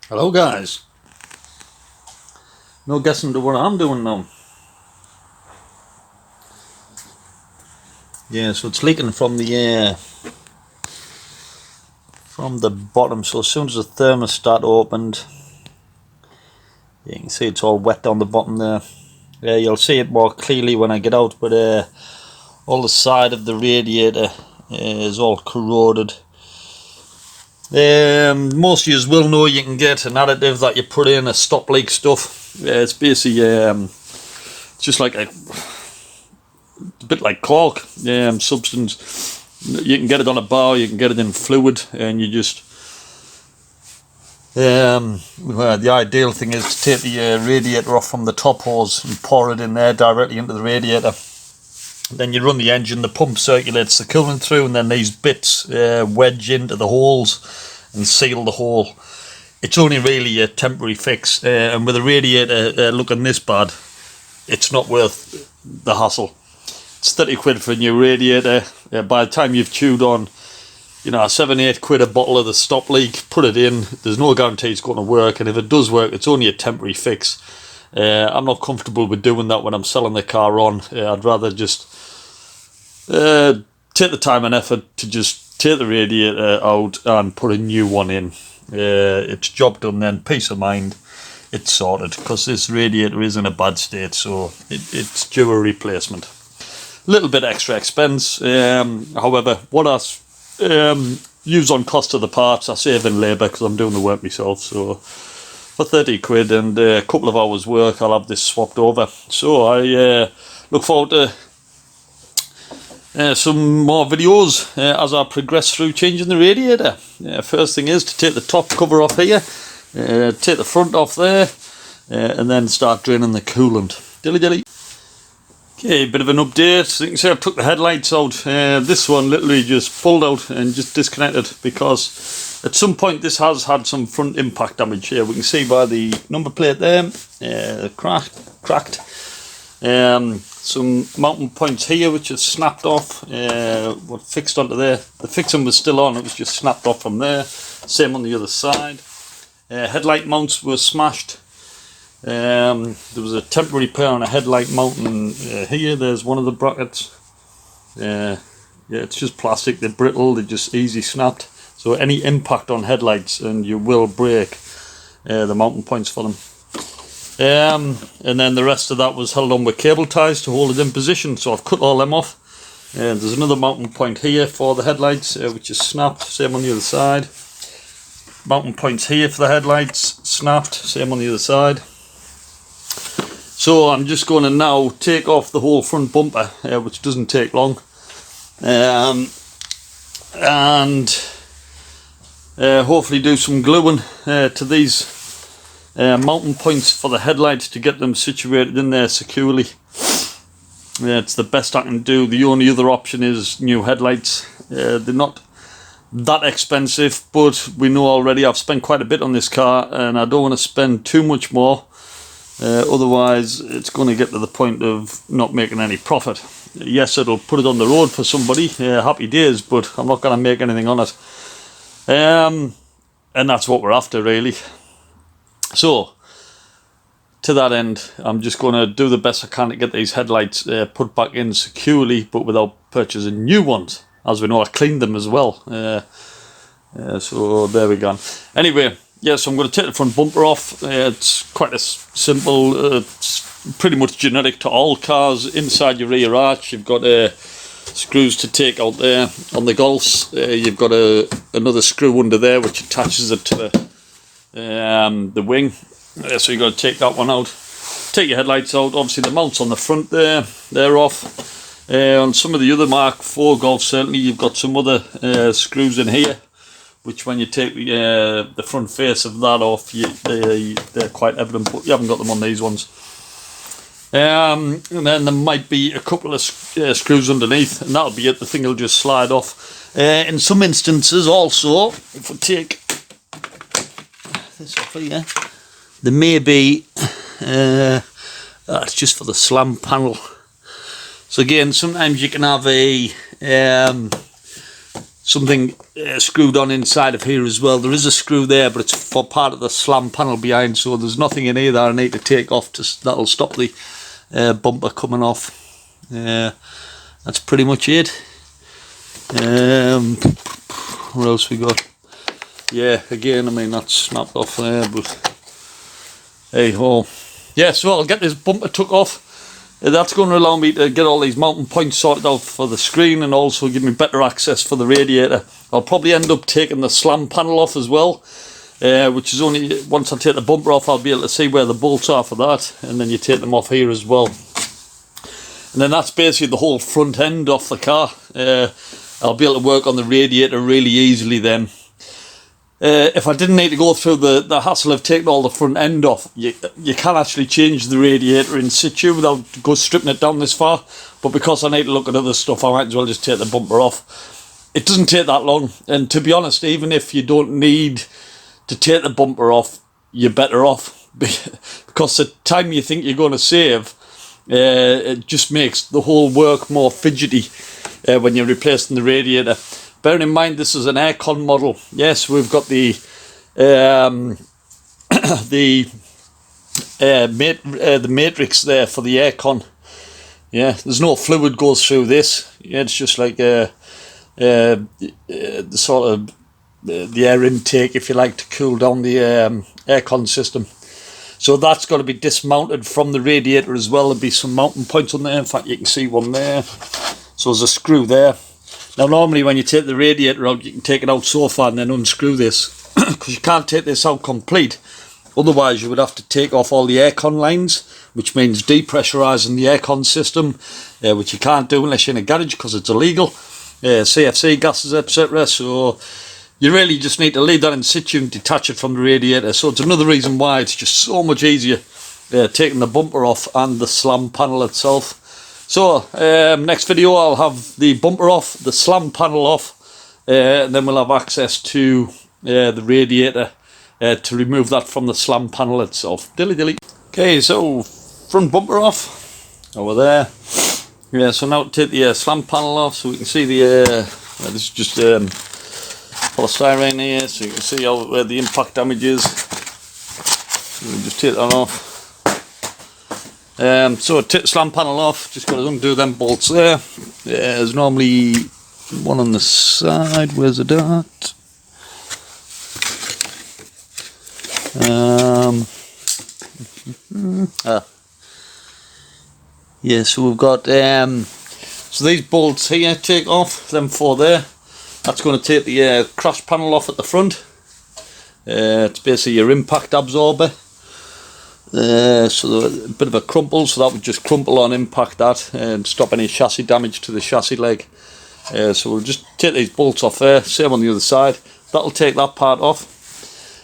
Hello guys, no guessing to what I'm doing now. Yeah, so it's leaking from the bottom, so as soon as the thermostat opened, you can see it's all wet down the bottom there. You'll see it more clearly when I get out, but all the side of the radiator is all corroded. Most of you will know you can get an additive that you put in, a stop leak stuff. It's basically it's just like a bit like caulk substance. You can get it on a bar, you can get it in fluid, and you just well, the ideal thing is to take the radiator off from the top hose and pour it in there directly into the radiator. Then you run the engine, the pump circulates the coolant through, and then these bits wedge into the holes and seal the hole. It's only really a temporary fix, and with a radiator looking this bad, it's not worth the hassle. It's 30 quid for a new radiator. By the time you've chewed on, 7-8 quid a bottle of the stop leak, put it in. There's no guarantee it's going to work, and if it does work, it's only a temporary fix. I'm not comfortable with doing that when I'm selling the car on. I'd rather just take the time and effort to just take the radiator out and put a new one in. It's job done then, peace of mind, it's sorted, because this radiator is in a bad state, so it's due a replacement. Little bit extra expense, however, what I use on cost of the parts, I save in labour because I'm doing the work myself, so for 30 quid and a couple of hours work, I'll have this swapped over. So I look forward to some more videos as I progress through changing the radiator. First thing is to take the top cover off here, take the front off there, and then start draining the coolant. Dilly dilly. Okay, bit of an update. So you can see I took the headlights out. This one literally just pulled out and just disconnected because at some point this has had some front impact damage. We can see by the number plate there, cracked. Some mounting points here which is snapped off, what fixed onto there. The fixing was still on, it was just snapped off from there. Same on the other side. Headlight mounts were smashed. There was a temporary repair on a headlight mounting here. There's one of the brackets. It's just plastic, they're brittle, they're just easy snapped. So any impact on headlights and you will break the mounting points for them. And then the rest of that was held on with cable ties to hold it in position, so I've cut all them off. There's another mounting point here for the headlights which is snapped, same on the other side. Mounting points here for the headlights, snapped, same on the other side. So I'm just going to now take off the whole front bumper, which doesn't take long, and hopefully do some gluing to these mounting points for the headlights to get them situated in there securely. It's the best I can do. The only other option is new headlights. They're not that expensive, but we know already I've spent quite a bit on this car and I don't want to spend too much more. Otherwise it's going to get to the point of not making any profit. Yes, it'll put it on the road for somebody, happy days, but I'm not going to make anything on it. And that's what we're after really. So to that end, I'm just going to do the best I can to get these headlights put back in securely, but without purchasing new ones. As we know, I cleaned them as well. So there we go. Anyway, so I'm going to take the front bumper off. It's quite a simple, it's pretty much generic to all cars. Inside your rear arch, you've got screws to take out there. On the Golfs, you've got another screw under there which attaches it to the wing. So you've got to take that one out. Take your headlights out. Obviously the mounts on the front there, they're off. On some of the other Mark IV Golf, certainly you've got some other screws in here, which when you take the front face of that off, they're quite evident, but you haven't got them on these ones. And then there might be a couple of screws underneath, and that'll be it. The thing will just slide off. In some instances also, if we take this off here, there may be, that's just for the slam panel. So again, sometimes you can have something screwed on inside of here as well. There is a screw there, but it's for part of the slam panel behind, so there's nothing in here that I need to take off. That'll stop the bumper coming off. That's pretty much it. What else we got? Yeah, again, I mean, that's snapped off there, but hey ho. Yeah, so I'll get this bumper took off. That's going to allow me to get all these mounting points sorted out for the screen, and also give me better access for the radiator. I'll probably end up taking the slam panel off as well, which is only, once I take the bumper off, I'll be able to see where the bolts are for that, and then you take them off here as well. And then that's basically the whole front end off the car. I'll be able to work on the radiator really easily then. If I didn't need to go through the hassle of taking all the front end off, you can actually change the radiator in situ without stripping it down this far. But because I need to look at other stuff, I might as well just take the bumper off. It doesn't take that long, and to be honest, even if you don't need to take the bumper off, you're better off, because the time you think you're going to save, it just makes the whole work more fidgety when you're replacing the radiator. Bearing in mind this is an aircon model. Yes, we've got the matrix there for the aircon. Yeah, there's no fluid goes through this. Yeah, it's just like the sort of the air intake, if you like, to cool down the aircon system. So that's got to be dismounted from the radiator as well. There'll be some mounting points on there. In fact, you can see one there. So there's a screw there. Now normally when you take the radiator out, you can take it out so far and then unscrew this, because you can't take this out complete. Otherwise you would have to take off all the aircon lines, which means depressurising the aircon system, which you can't do unless you're in a garage because it's illegal. CFC gases, etc. So you really just need to leave that in situ and detach it from the radiator. So it's another reason why it's just so much easier taking the bumper off and the slam panel itself. So next video I'll have the bumper off, the slam panel off, and then we'll have access to the radiator to remove that from the slam panel itself. Dilly dilly. Okay, so front bumper off over there. Yeah, so now to take the slam panel off, so we can see the this is just polystyrene here, so you can see where the impact damage is. So we'll just take that off. So take the slam panel off, just got to undo them bolts there. There's normally one on the side, where's the dart? Yeah, so we've got, so these bolts here take off, them four there. That's going to take the crash panel off at the front. It's basically your impact absorber. So a bit of a crumple, so that would just crumple on impact that and stop any chassis damage to the chassis leg. So we'll just take these bolts off there, same on the other side. That'll take that part off.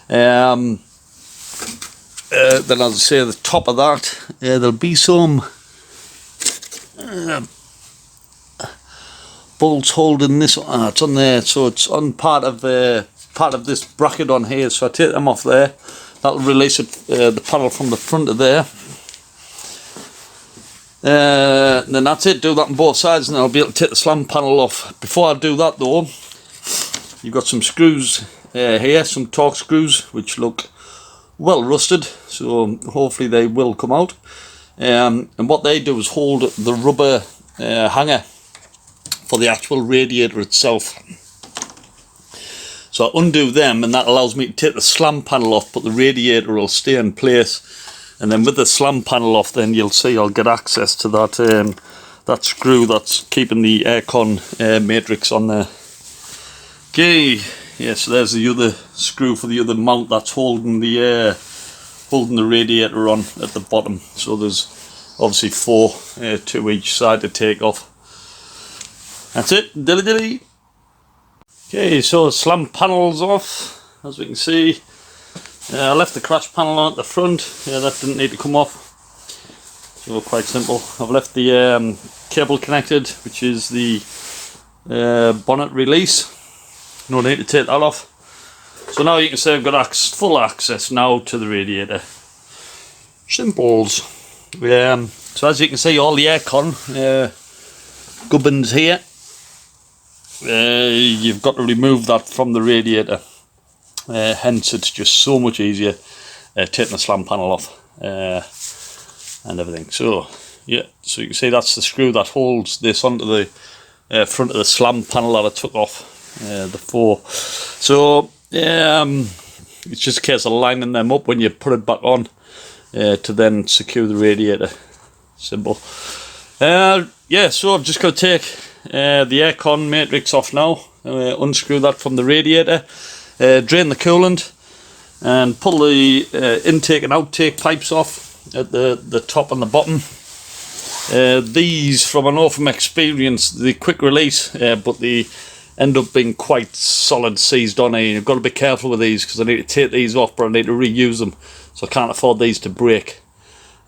Then as I say, at the top of that there'll be some bolts holding this. It's on there, so it's on part of this bracket on here, so I take them off there. That'll release it, the panel from the front of there. And then that's it, do that on both sides, and then I'll be able to take the slam panel off. Before I do that though, you've got some screws here, some torque screws, which look well rusted, so hopefully they will come out. And what they do is hold the rubber hanger for the actual radiator itself. So I undo them, and that allows me to take the slam panel off, but the radiator will stay in place. And then with the slam panel off, then you'll see I'll get access to that that screw that's keeping the aircon matrix on there. Okay, yeah, so there's the other screw for the other mount that's holding the radiator on at the bottom. So there's obviously four, two each side to take off. That's it, dilly dilly. Okay, so slam panels off, as we can see. I left the crash panel on at the front. Yeah, that didn't need to come off. So quite simple. I've left the cable connected, which is the bonnet release. No need to take that off. So now you can see I've got full access now to the radiator. Simples. So as you can see, all the aircon gubbins here you've got to remove that from the radiator. Hence it's just so much easier taking the slam panel off and everything. So yeah, so you can see that's the screw that holds this onto the front of the slam panel that I took off the 4. So it's just a case of lining them up when you put it back on to then secure the radiator. Simple. Yeah, so I've just got to take the aircon matrix off now, unscrew that from the radiator, drain the coolant and pull the intake and outtake pipes off at the top and the bottom. These, from I know from experience, the quick release, but they end up being quite solid seized on here. You've got to be careful with these because I need to take these off, but I need to reuse them, so I can't afford these to break.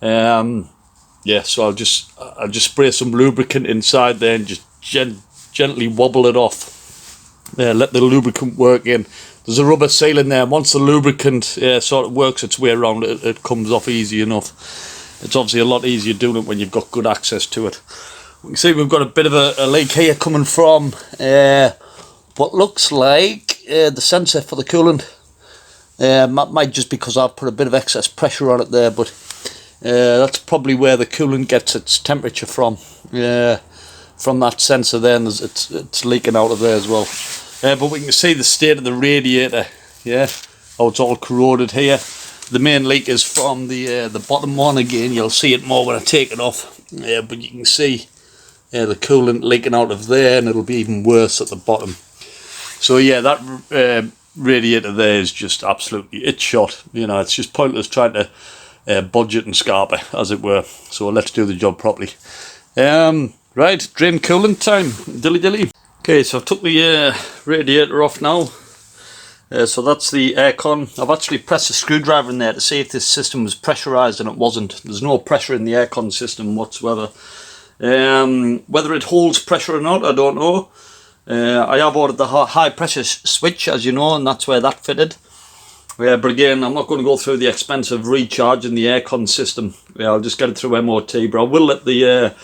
Yeah, so I'll just spray some lubricant inside there and just gently wobble it off. Let the lubricant work in. There's a rubber seal in there. Once the lubricant sort of works its way around, it comes off easy enough. It's obviously a lot easier doing it when you've got good access to it. We can see we've got a bit of a leak here coming from what looks like the sensor for the coolant. Might just because I've put a bit of excess pressure on it there, but that's probably where the coolant gets its temperature from that sensor there, and it's leaking out of there as well. But we can see the state of the radiator, yeah, how it's all corroded here. The main leak is from the bottom one. Again, you'll see it more when I take it off, but you can see the coolant leaking out of there, and it'll be even worse at the bottom. So yeah, that radiator there is just absolutely, it's shot. You know, it's just pointless trying to budget and scarp it, as it were. So let's do the job properly. Right, drain coolant time. Dilly dilly. Okay, so I've took the radiator off now. So that's the aircon. I've actually pressed a screwdriver in there to see if this system was pressurised, and it wasn't. There's no pressure in the aircon system whatsoever. Whether it holds pressure or not, I don't know. I have ordered the high pressure switch, as you know, and that's where that fitted. But again, I'm not going to go through the expense of recharging the aircon system. I'll just get it through MOT, but I will let the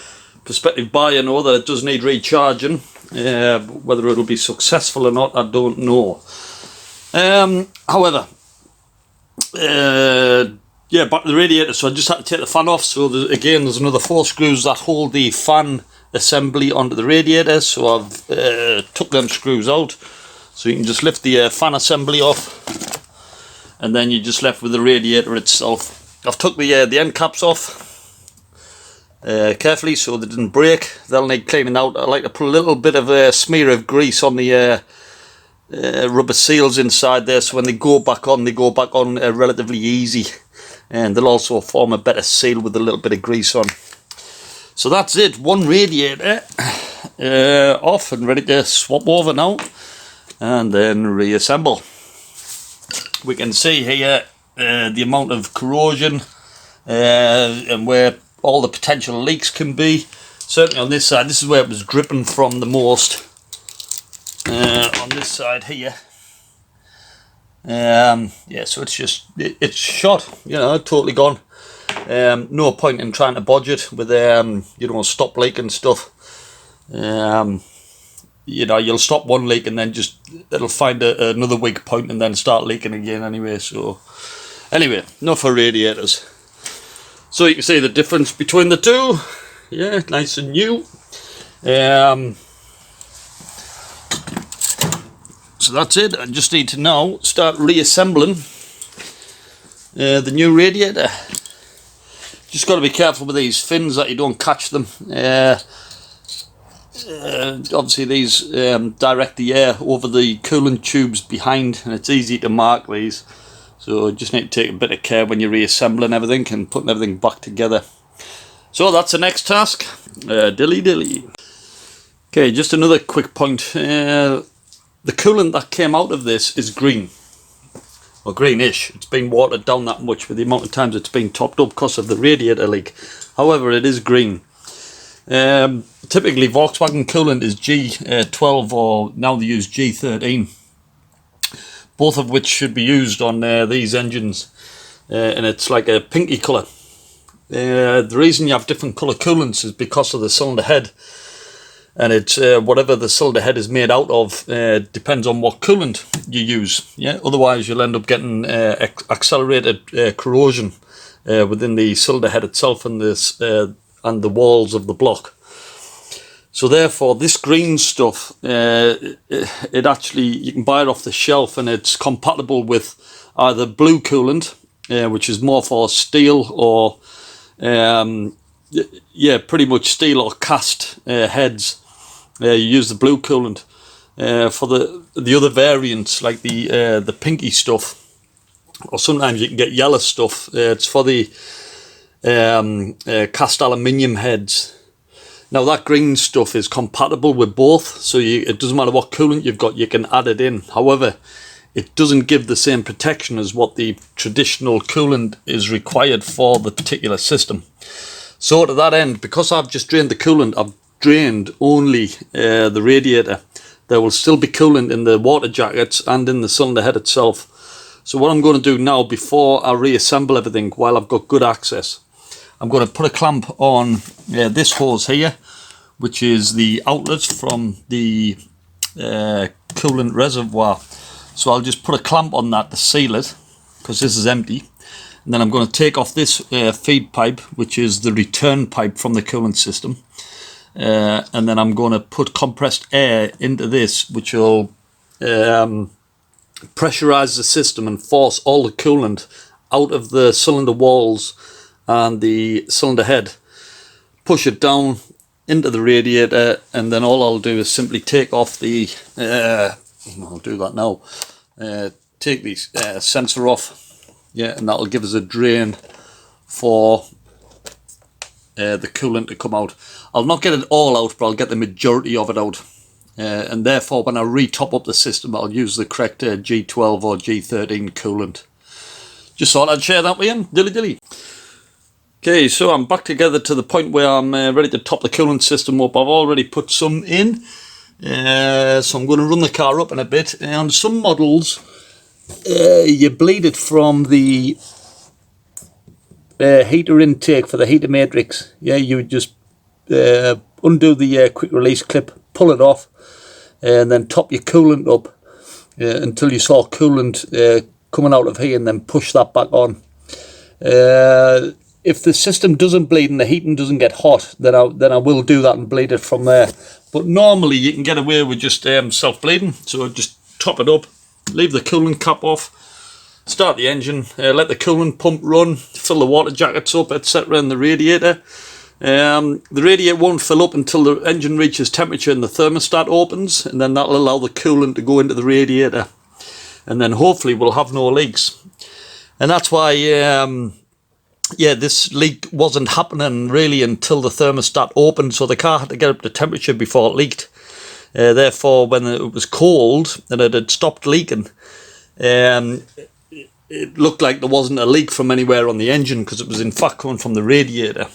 prospective buyer know that it does need recharging. Whether it'll be successful or not, I don't know. However, yeah, back to the radiator. So I just had to take the fan off. So there's another 4 screws that hold the fan assembly onto the radiator. So I've took them screws out. So you can just lift the fan assembly off, and then you're just left with the radiator itself. I've took the end caps off carefully so they didn't break. They'll need cleaning out. I like to put a little bit of a smear of grease on the rubber seals inside there, so when they go back on relatively easy, and they'll also form a better seal with a little bit of grease on. So that's it, one radiator off and ready to swap over now and then reassemble. We can see here the amount of corrosion and where all the potential leaks can be. Certainly on this side, this is where it was dripping from the most. On this side here, yeah, so it's shot, you know, totally gone. No point in trying to budget with you know, stop leak and stuff. You know, you'll stop one leak and then it'll find another weak point and then start leaking again anyway. So anyway, enough for radiators. So you can see the difference between the two. Yeah, nice and new. So that's it. I just need to now start reassembling the new radiator. Just got to be careful with these fins that you don't catch them. Obviously these direct the air over the coolant tubes behind, and it's easy to mark these. So just need to take a bit of care when you're reassembling everything and putting everything back together. So that's the next task. Dilly dilly. Okay, just another quick point. The coolant that came out of this is green, or greenish. It's been watered down that much with the amount of times it's been topped up because of the radiator leak. However, it is green. Typically Volkswagen coolant is G12, or now they use G13, both of which should be used on these engines, and it's like a pinky colour. The reason you have different colour coolants is because of the cylinder head. and it's whatever the cylinder head is made out of depends on what coolant you use. Yeah, otherwise you'll end up getting accelerated corrosion within the cylinder head itself and this and the walls of the block. So therefore, this green stuff, it actually, you can buy it off the shelf, and it's compatible with either blue coolant, which is more for steel, or yeah, pretty much steel or cast heads. You use the blue coolant. For the other variants, like the pinky stuff, or sometimes you can get yellow stuff. It's for the cast aluminium heads. Now that green stuff is compatible with both, so it doesn't matter what coolant you've got, you can add it in. However, it doesn't give the same protection as what the traditional coolant is required for the particular system. So to that end, because I've just drained the coolant, I've drained only the radiator. There will still be coolant in the water jackets and in the cylinder head itself. So what I'm going to do now, before I reassemble everything, while I've got good access, I'm going to put a clamp on this hose here, which is the outlet from the coolant reservoir. So I'll just put a clamp on that to seal it, because this is empty. And then I'm going to take off this feed pipe, which is the return pipe from the coolant system. And then I'm going to put compressed air into this, which will pressurize the system and force all the coolant out of the cylinder walls and the cylinder head, push it down into the radiator, and then all I'll do is simply take off the I'll do that now, take the sensor off, yeah, and that'll give us a drain for the coolant to come out. I'll not get it all out, but I'll get the majority of it out, and therefore when I re-top up the system, I'll use the correct G12 or G13 coolant. Just thought I'd share that with you. Dilly dilly. Okay, so I'm back together to the point where I'm ready to top the coolant system up. I've already put some in, so I'm going to run the car up in a bit. And some models, you bleed it from the heater intake for the heater matrix. Yeah, you would just undo the quick release clip, pull it off, and then top your coolant up until you saw coolant coming out of here, and then push that back on. If the system doesn't bleed and the heating doesn't get hot, then I will do that and bleed it from there. But normally you can get away with just self-bleeding. So just top it up, leave the coolant cap off, start the engine, let the coolant pump run, fill the water jackets up, etc. in the radiator. The radiator won't fill up until the engine reaches temperature and the thermostat opens, and then that'll allow the coolant to go into the radiator. And then hopefully we'll have no leaks. And that's why yeah, this leak wasn't happening really until the thermostat opened, so the car had to get up to temperature before it leaked. Therefore, when it was cold and it had stopped leaking, it looked like there wasn't a leak from anywhere on the engine, because it was in fact coming from the radiator.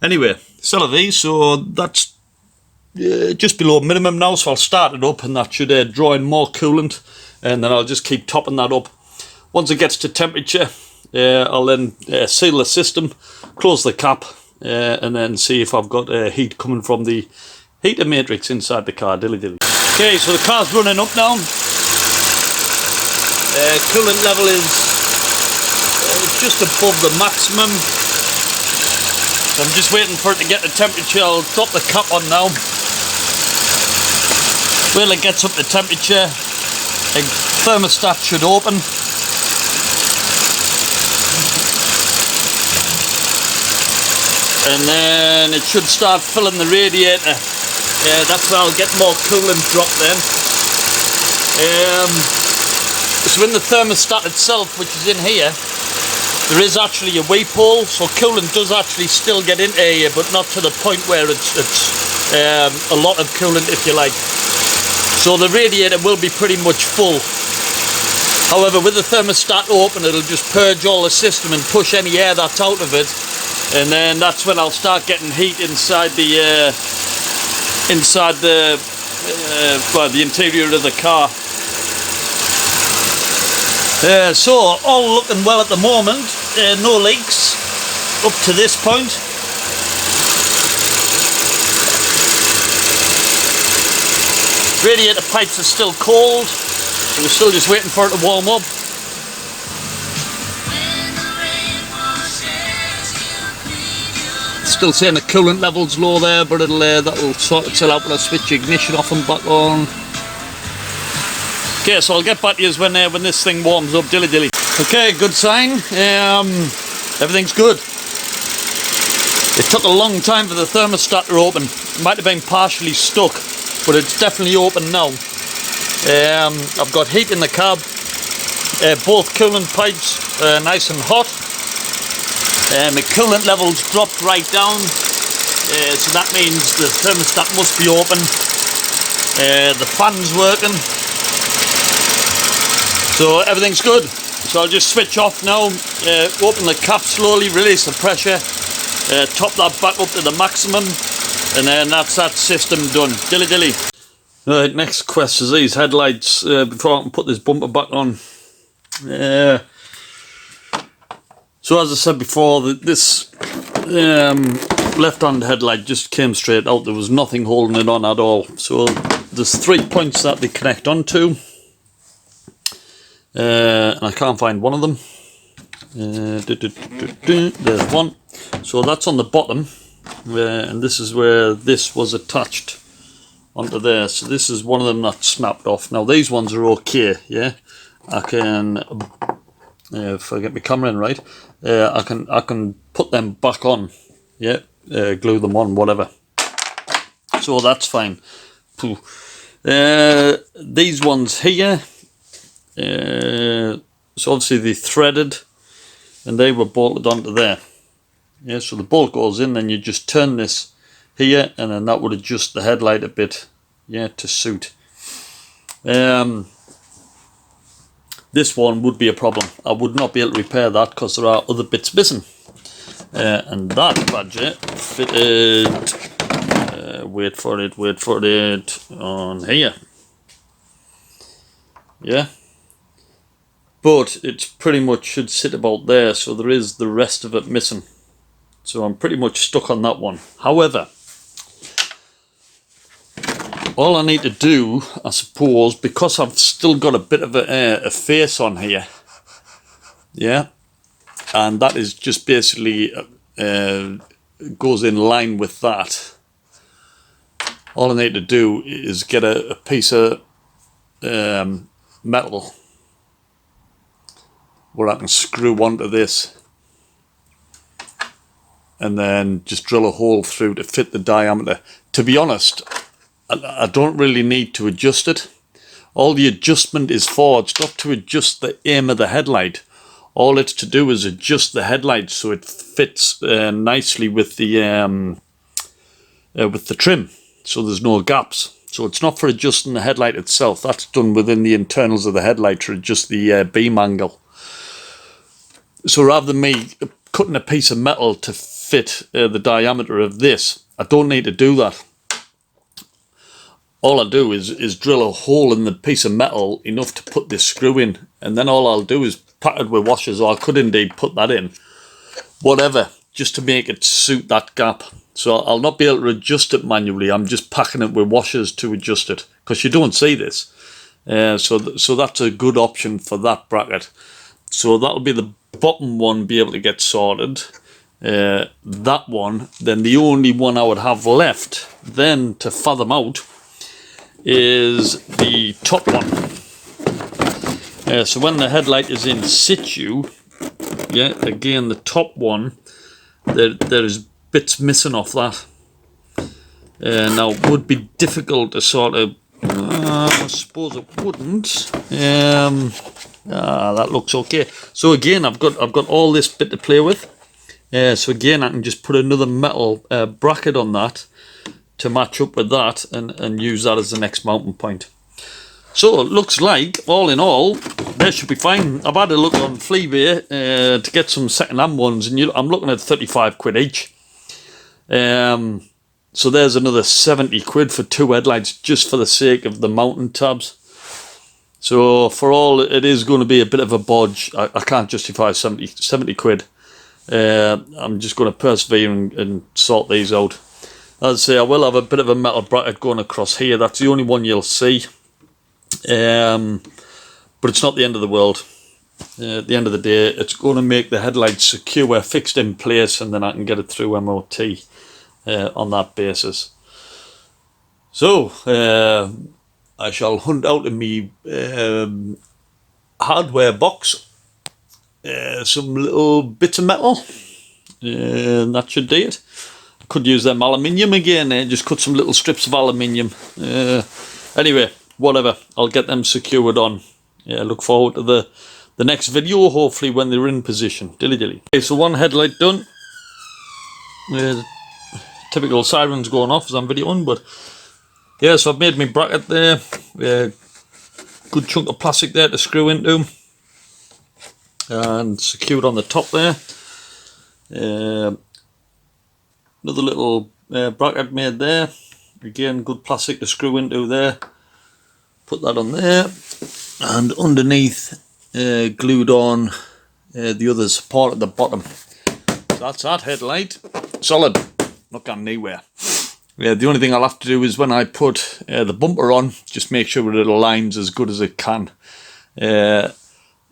Anyway, so these, so that's just below minimum now, so I'll start it up, and that should draw in more coolant, and then I'll just keep topping that up. Once it gets to temperature, I'll then seal the system, close the cap, and then see if I've got heat coming from the heater matrix inside the car. Dilly dilly. Okay, so the car's running up now. Coolant level is just above the maximum. So I'm just waiting for it to get to temperature. I'll drop the cap on now. When it gets up to temperature, the thermostat should open. And then it should start filling the radiator. That's where I'll get more coolant drop then. So in the thermostat itself, which is in here, there is actually a weep hole, so coolant does actually still get into here, but not to the point where it's a lot of coolant, if you like. So the radiator will be pretty much full. However, with the thermostat open, it'll just purge all the system and push any air that's out of it. And then that's when I'll start getting heat inside the interior of the car. So all looking well at the moment. No leaks up to this point. Radiator pipes are still cold, so we're still just waiting for it to warm up. Still saying the coolant level's low there, but that'll sort itself out when I switch the ignition off and back on. Okay, so I'll get back to you when this thing warms up, dilly dilly. Okay, good sign. Everything's good. It took a long time for the thermostat to open. It might have been partially stuck, but it's definitely open now. I've got heat in the cab. Both coolant pipes are nice and hot. My coolant levels dropped right down, so that means the thermostat must be open. The fan's working, so everything's good. So I'll just switch off now, open the cap slowly, release the pressure, top that back up to the maximum, and then that's that system done. Dilly dilly. Right, next quest is these headlights, before I can put this bumper back on. So as I said before, this left-hand headlight just came straight out. There was nothing holding it on at all. So there's 3 points that they connect onto, and I can't find one of them. There's one. So that's on the bottom, and this is where this was attached onto there. So this is one of them that snapped off. Now these ones are okay, yeah. I can, if I get my camera in right, I can put them back on, yeah, glue them on, whatever. So that's fine. These ones here, so obviously they threaded, and they were bolted onto there. Yeah, so the bolt goes in, then you just turn this here, and then that would adjust the headlight a bit, yeah, to suit. This one would be a problem. I would not be able to repair that because there are other bits missing. And that badger fitted, wait for it, on here. Yeah. But it pretty much should sit about there, so there is the rest of it missing. So I'm pretty much stuck on that one. However, all I need to do, I suppose, because I've still got a bit of a face on here, yeah, and that is just basically goes in line with that. All I need to do is get a piece of metal where I can screw onto this, and then just drill a hole through to fit the diameter. To be honest, I don't really need to adjust it. All the adjustment is for, it's not to adjust the aim of the headlight. All it's to do is adjust the headlight so it fits nicely with the trim, so there's no gaps. So it's not for adjusting the headlight itself. That's done within the internals of the headlight to adjust the beam angle. So rather than me cutting a piece of metal to fit the diameter of this, I don't need to do that. All I do is drill a hole in the piece of metal enough to put this screw in, and then all I'll do is pat it with washers, or I could indeed put that in, whatever, just to make it suit that gap. So I'll not be able to adjust it manually. I'm just packing it with washers to adjust it, because you don't see this. So that's a good option for that bracket. So that'll be the bottom one, be able to get sorted. That one, then the only one I would have left then to fathom out is the top one. So when the headlight is in situ, yeah, again the top one, there is bits missing off that. Now it would be difficult to sort of, I suppose it wouldn't. That looks okay. So again, I've got all this bit to play with. So again, I can just put another metal bracket on that to match up with that, and use that as the next mounting point. So it looks like, all in all, they should be fine. I've had a look on Fleabay to get some second-hand ones, and I'm looking at 35 quid each. So there's another 70 quid for two headlights, just for the sake of the mounting tabs. So for all, it is going to be a bit of a bodge. I can't justify 70 quid. I'm just going to persevere and sort these out. As I say, I will have a bit of a metal bracket going across here. That's the only one you'll see. But it's not the end of the world. At the end of the day, it's going to make the headlights secure, fixed in place, and then I can get it through MOT on that basis. So, I shall hunt out in me hardware box some little bits of metal, and that should do it. I could use them aluminium again, just cut some little strips of aluminium. Anyway, whatever, I'll get them secured on. Look forward to the next video, hopefully when they're in position. Dilly dilly. Okay, so one headlight done. Typical sirens going off as I'm videoing, but yeah, so I've made my bracket there. Good chunk of plastic there to screw into, and secured on the top there. Another little bracket made there. Again, good plastic to screw into there. Put that on there, and underneath glued on the other support at the bottom. So that's that headlight. Solid, not going anywhere. The only thing I'll have to do is when I put the bumper on, just make sure it aligns as good as it can. I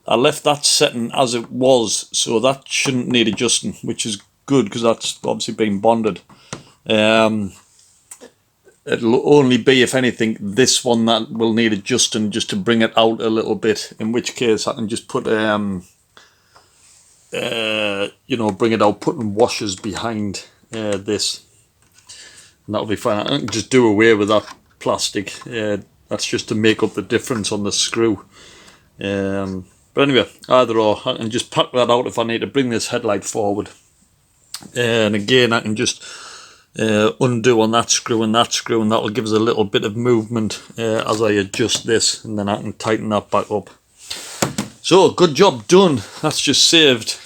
left that setting as it was, so that shouldn't need adjusting, which is good because that's obviously been bonded. It'll only be, if anything, this one that will need adjusting just to bring it out a little bit, in which case I can just put bring it out, putting washers behind this, and that'll be fine. I can just do away with that plastic. That's just to make up the difference on the screw. But anyway, either or, I can just pack that out if I need to bring this headlight forward. And again, I can just undo on that screw, and that'll give us a little bit of movement as I adjust this, and then I can tighten that back up. So, good job done. That's just saved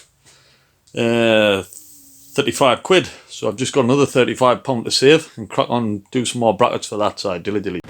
35 quid. So I've just got another £35 to save, and crack on, do some more brackets for that side. Dilly dilly.